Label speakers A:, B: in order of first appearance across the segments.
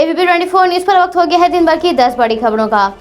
A: ABP 24 news पर वक्त हो गया है दिन भर की 10 बड़ी खबरों का।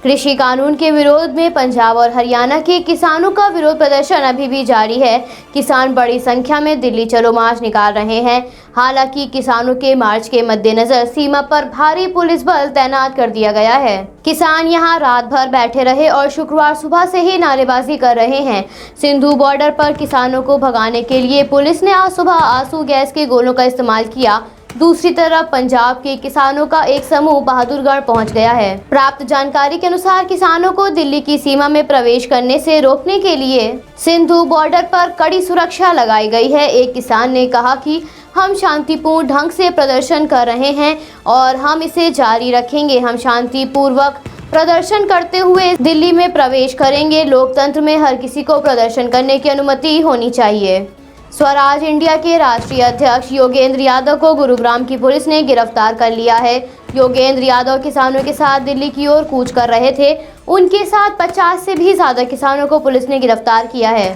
A: कृषि कानून के विरोध में पंजाब और हरियाणा के किसानों का विरोध प्रदर्शन अभी भी जारी है। किसान बड़ी संख्या में दिल्ली चलो मार्च निकाल रहे हैं। हालांकि किसानों के मार्च के मद्देनजर सीमा पर भारी पुलिस बल तैनात कर दिया गया है। किसान यहां रात भर बैठे रहे और शुक्रवार सुबह से ही नारेबाजी कर रहे हैं। सिंधु बॉर्डर पर किसानों को भगाने के लिए पुलिस ने आज सुबह आंसू गैस के गोलों का इस्तेमाल किया। दूसरी तरफ पंजाब के किसानों का एक समूह बहादुरगढ़ पहुंच गया है। प्राप्त जानकारी के अनुसार किसानों को दिल्ली की सीमा में प्रवेश करने से रोकने के लिए सिंधु बॉर्डर पर कड़ी सुरक्षा लगाई गई है। एक किसान ने कहा कि हम शांतिपूर्ण ढंग से प्रदर्शन कर रहे हैं और हम इसे जारी रखेंगे। हम शांतिपूर्वक प्रदर्शन करते हुए दिल्ली में प्रवेश करेंगे। लोकतंत्र में हर किसी को प्रदर्शन करने की अनुमति होनी चाहिए। स्वराज इंडिया के राष्ट्रीय अध्यक्ष योगेंद्र यादव को गुरुग्राम की पुलिस ने गिरफ्तार कर लिया है। योगेंद्र यादव किसानों के साथ दिल्ली की ओर कूच कर रहे थे। उनके साथ 50 से भी ज्यादा किसानों को पुलिस ने गिरफ्तार किया है।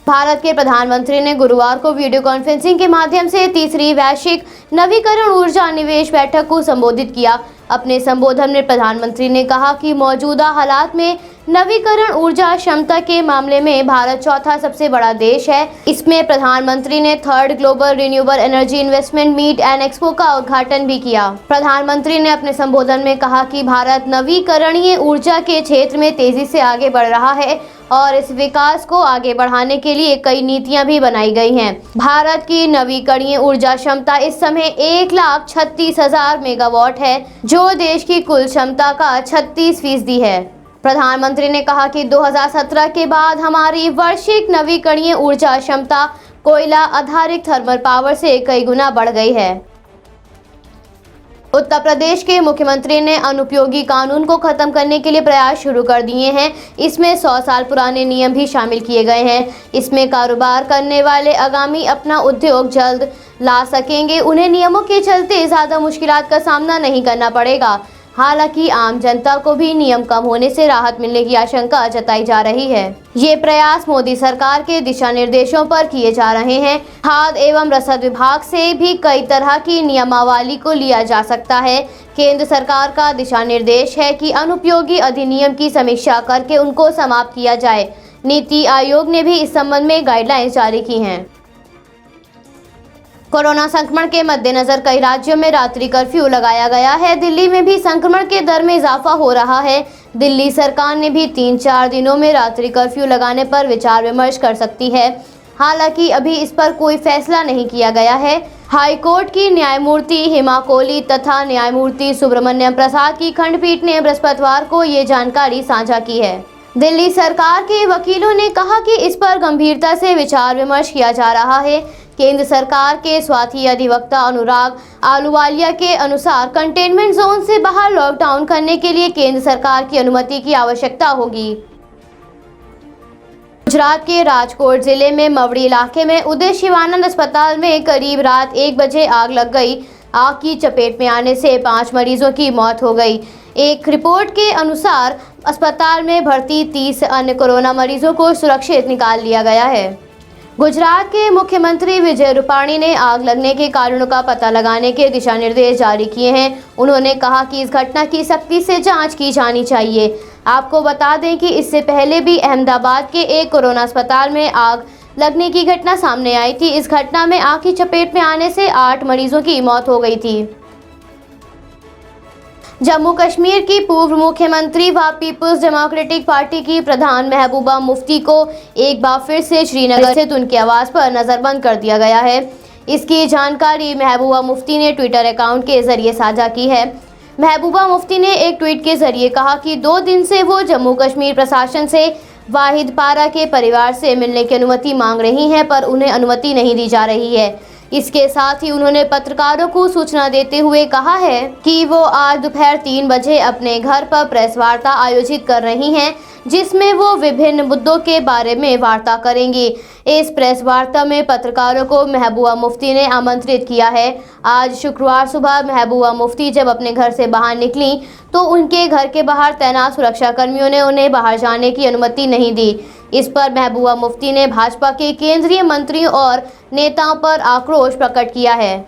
A: भारत के प्रधानमंत्री ने गुरुवार को वीडियो कॉन्फ्रेंसिंग के माध्यम से तीसरी वैश्विक नवीकरण ऊर्जा निवेश बैठक को संबोधित किया। अपने संबोधन में प्रधानमंत्री ने कहा कि मौजूदा हालात में नवीकरण ऊर्जा क्षमता के मामले में भारत चौथा सबसे बड़ा देश है। इसमें प्रधानमंत्री ने third global renewable energy investment meet and expo का उद्घाटन भी किया। प्रधानमंत्री ने अपने संबोधन में कहा कि भारत नवीकरणीय ऊर्जा के क्षेत्र में तेजी से आगे बढ़ रहा है और इस विकास को आगे बढ़ाने के लिए कई नीतियां भी बनाई गई हैं। भारत की नवीकरणीय ऊर्जा क्षमता इस समय 1,36,000 मेगावाट है, जो देश की कुल क्षमता का 36% है। प्रधानमंत्री ने कहा कि 2017 के बाद हमारी वार्षिक नवीकरणीय ऊर्जा क्षमता कोयला आधारित थर्मल पावर से कई गुना बढ़ गई है। उत्तर प्रदेश के मुख्यमंत्री ने अनुपयोगी कानून को खत्म करने के लिए प्रयास शुरू कर दिए हैं। इसमें 100 साल पुराने नियम भी शामिल किए गए हैं। इसमें कारोबार करने वाले आगामी अपना उद्योग जल्द ला सकेंगे। उन्हें नियमों के चलते ज्यादा मुश्किलात का सामना नहीं करना पड़ेगा। हालांकि आम जनता को भी नियम कम होने से राहत मिलने की आशंका जताई जा रही है। ये प्रयास मोदी सरकार के दिशा निर्देशों पर किए जा रहे हैं। खाद्य एवं रसद विभाग से भी कई तरह की नियमावली को लिया जा सकता है। केंद्र सरकार का दिशा निर्देश है कि अनुपयोगी अधिनियम की समीक्षा करके उनको समाप्त किया जाए। नीति आयोग ने भी इस संबंध में गाइडलाइंस जारी की हैं। कोरोना संक्रमण के मद्देनजर कई राज्यों में रात्रि कर्फ्यू लगाया गया है। दिल्ली में भी संक्रमण के दर में इजाफा हो रहा है। दिल्ली सरकार ने भी 3-4 दिनों में रात्रि कर्फ्यू लगाने पर विचार विमर्श कर सकती है। हालांकि अभी इस पर कोई फैसला नहीं किया गया है। हाई कोर्ट की न्यायमूर्ति हिमा कोहली तथा न्यायमूर्ति सुब्रमण्यम प्रसाद की खंडपीठ ने बृहस्पतिवार को ये जानकारी साझा की है। दिल्ली सरकार के वकीलों ने कहा कि इस पर गंभीरता से विचार विमर्श किया जा रहा है। केंद्र सरकार के स्वास्थ्य अधिवक्ता अनुराग आलूवालिया के अनुसार कंटेनमेंट जोन से बाहर लॉकडाउन करने के लिए केंद्र सरकार की अनुमति की आवश्यकता होगी। गुजरात के राजकोट जिले में मवड़ी इलाके में उदय शिवानंद अस्पताल में करीब रात 1 बजे आग लग गई। आग की चपेट में आने से 5 मरीजों की मौत हो गई। एक रिपोर्ट के अनुसार अस्पताल में भर्ती 30 अन्य कोरोना मरीजों को सुरक्षित निकाल लिया गया है। गुजरात के मुख्यमंत्री विजय रूपाणी ने आग लगने के कारणों का पता लगाने के दिशा निर्देश जारी किए हैं। उन्होंने कहा कि इस घटना की सख्ती से जांच की जानी चाहिए। आपको बता दें कि इससे पहले भी अहमदाबाद के एक कोरोना अस्पताल में आग लगने की घटना सामने आई थी। इस घटना में आग की चपेट में आने से 8 मरीजों की मौत हो गई थी। जम्मू कश्मीर की पूर्व मुख्यमंत्री व पीपुल्स डेमोक्रेटिक पार्टी की प्रधान महबूबा मुफ्ती को एक बार फिर से श्रीनगर स्थित उनके आवास पर नजरबंद कर दिया गया है। इसकी जानकारी महबूबा मुफ्ती ने ट्विटर अकाउंट के जरिए साझा की है। महबूबा मुफ्ती ने एक ट्वीट के जरिए कहा कि 2 दिन से वो जम्मू कश्मीर प्रशासन से वाहिद पारा के परिवार से मिलने की अनुमति मांग रही हैं, पर उन्हें अनुमति नहीं दी जा रही है। इसके साथ ही उन्होंने पत्रकारों को सूचना देते हुए कहा है कि वो आज दोपहर 3 बजे अपने घर पर प्रेस वार्ता आयोजित कर रही हैं, जिसमें वो विभिन्न मुद्दों के बारे में वार्ता करेंगी। इस प्रेस वार्ता में पत्रकारों को महबूबा मुफ्ती ने आमंत्रित किया है। आज शुक्रवार सुबह महबूबा मुफ्ती जब अपने घर से बाहर निकली तो उनके घर के बाहर तैनात सुरक्षा कर्मियों ने उन्हें बाहर जाने की अनुमति नहीं दी। इस पर महबूबा मुफ्ती ने भाजपा के केंद्रीय मंत्रियों और नेताओं पर आक्रोश प्रकट किया है।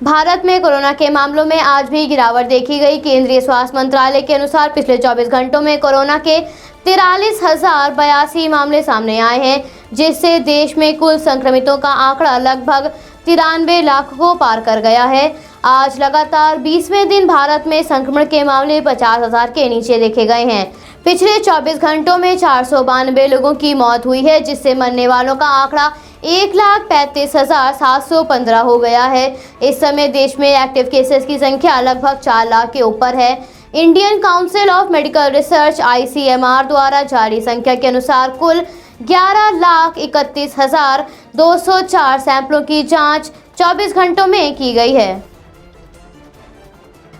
A: भारत में कोरोना के मामलों में आज भी गिरावट देखी गई। केंद्रीय स्वास्थ्य मंत्रालय के अनुसार पिछले 24 घंटों में कोरोना के 43,082 मामले सामने आए हैं, जिससे देश में कुल संक्रमितों का आंकड़ा लगभग 93 लाख को पार कर गया है। आज लगातार 20वें दिन भारत में संक्रमण के मामले 50,000 के नीचे देखे गए हैं। पिछले 24 घंटों में 492 लोगों की मौत हुई है, जिससे मरने वालों का आंकड़ा 1,35,715 हो गया है। इस समय देश में एक्टिव केसेस की संख्या लगभग 4 लाख के ऊपर है। Indian council of medical research (ICMR) द्वारा जारी संख्या के अनुसार कुल 11,31,204 सैंपलों की जांच 24 घंटों में की गई है।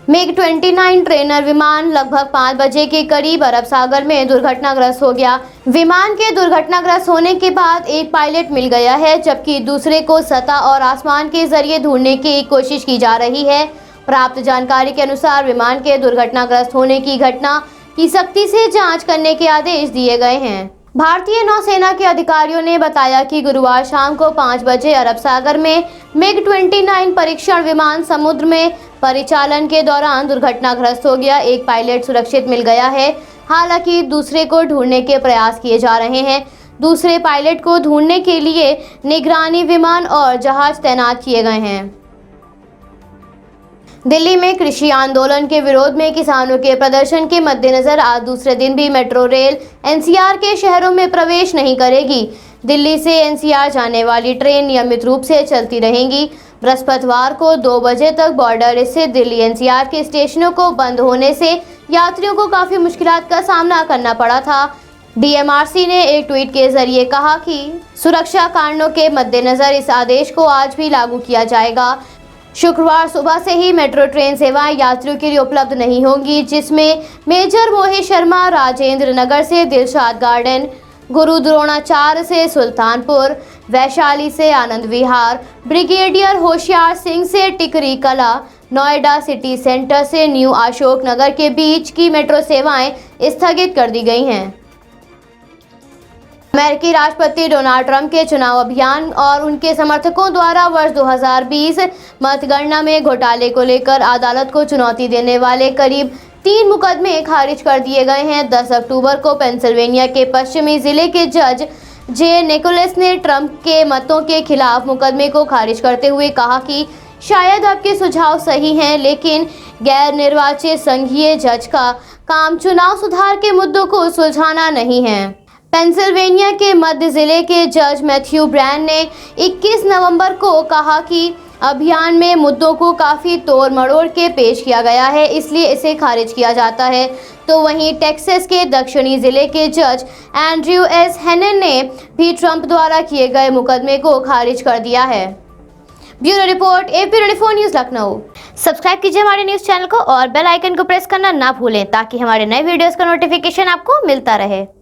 A: MiG-29 ट्रेनर विमान लगभग 5 बजे के करीब अरब सागर में दुर्घटनाग्रस्त हो गया। विमान के दुर्घटनाग्रस्त होने के बाद एक पायलट मिल गया है, जबकि दूसरे को सतह और आसमान के जरिए ढूंढने की कोशिश की जा रही है। प्राप्त जानकारी के अनुसार विमान के दुर्घटनाग्रस्त होने की घटना की सख्ती से जांच करने के आदेश दिए गए हैं। भारतीय नौसेना के अधिकारियों ने बताया कि गुरुवार शाम को 5 बजे अरब सागर में MiG-29 परीक्षण विमान समुद्र में परिचालन के दौरान दुर्घटनाग्रस्त हो गया। एक पायलट सुरक्षित मिल गया है, हालांकि दूसरे को ढूंढने के प्रयास किए जा रहे हैं। दूसरे पायलट को ढूंढने के लिए निगरानी विमान और जहाज तैनात किए गए हैं। दिल्ली में कृषि आंदोलन के विरोध में किसानों के प्रदर्शन के मद्देनजर आज दूसरे दिन भी मेट्रो रेल NCR के शहरों में प्रवेश नहीं करेगी। दिल्ली से NCR जाने वाली ट्रेन नियमित रूप से चलती रहेंगी। बृहस्पतिवार को 2 बजे तक बॉर्डर स्थित दिल्ली NCR के स्टेशनों को बंद होने से यात्रियों को काफी मुश्किलात का सामना करना पड़ा था। DMRC ने एक ट्वीट के जरिए कहा कि सुरक्षा कारणों के मद्देनजर इस आदेश को आज भी लागू किया जाएगा। शुक्रवार सुबह से ही मेट्रो ट्रेन सेवाएं यात्रियों के लिए उपलब्ध नहीं होंगी, जिसमें मेजर मोहित शर्मा राजेंद्र नगर से दिलशाद गार्डन, गुरु द्रोणाचार्य से सुल्तानपुर, वैशाली से आनंद विहार, ब्रिगेडियर होशियार सिंह से टिकरी कला, नोएडा सिटी सेंटर से न्यू अशोक नगर के बीच की मेट्रो सेवाएं स्थगित कर दी गई हैं। अमेरिकी राष्ट्रपति डोनाल्ड ट्रंप के चुनाव अभियान और उनके समर्थकों द्वारा वर्ष 2020 मतगणना में घोटाले को लेकर अदालत को चुनौती देने वाले करीब 3 मुकदमे खारिज कर दिए गए हैं। 10 अक्टूबर को पेंसिल्वेनिया के पश्चिमी जिले के जज जे निकोलस ने ट्रंप के मतों के खिलाफ मुकदमे को खारिज करते हुए कहा कि शायद आपके सुझाव सही हैं, लेकिन गैर निर्वाचित संघीय जज का काम चुनाव सुधार के मुद्दों को सुलझाना नहीं है। पेंसिल्वेनिया के मध्य जिले के जज मैथ्यू ब्रैन ने 21 नवंबर को कहा कि अभियान में मुद्दों को काफ़ी तोड़ मड़ोड़ के पेश किया गया है, इसलिए इसे खारिज किया जाता है। तो वहीं टेक्सास के दक्षिणी जिले के जज एंड्रयू एस हेनन ने भी ट्रंप द्वारा किए गए मुकदमे को खारिज कर दिया है। Bureau report AP24 news Lucknow. Subscribe कीजिए हमारे न्यूज़ चैनल को और बेल आइकन को प्रेस करना ना भूलें, ताकि हमारे नए वीडियोस का नोटिफिकेशन आपको मिलता रहे।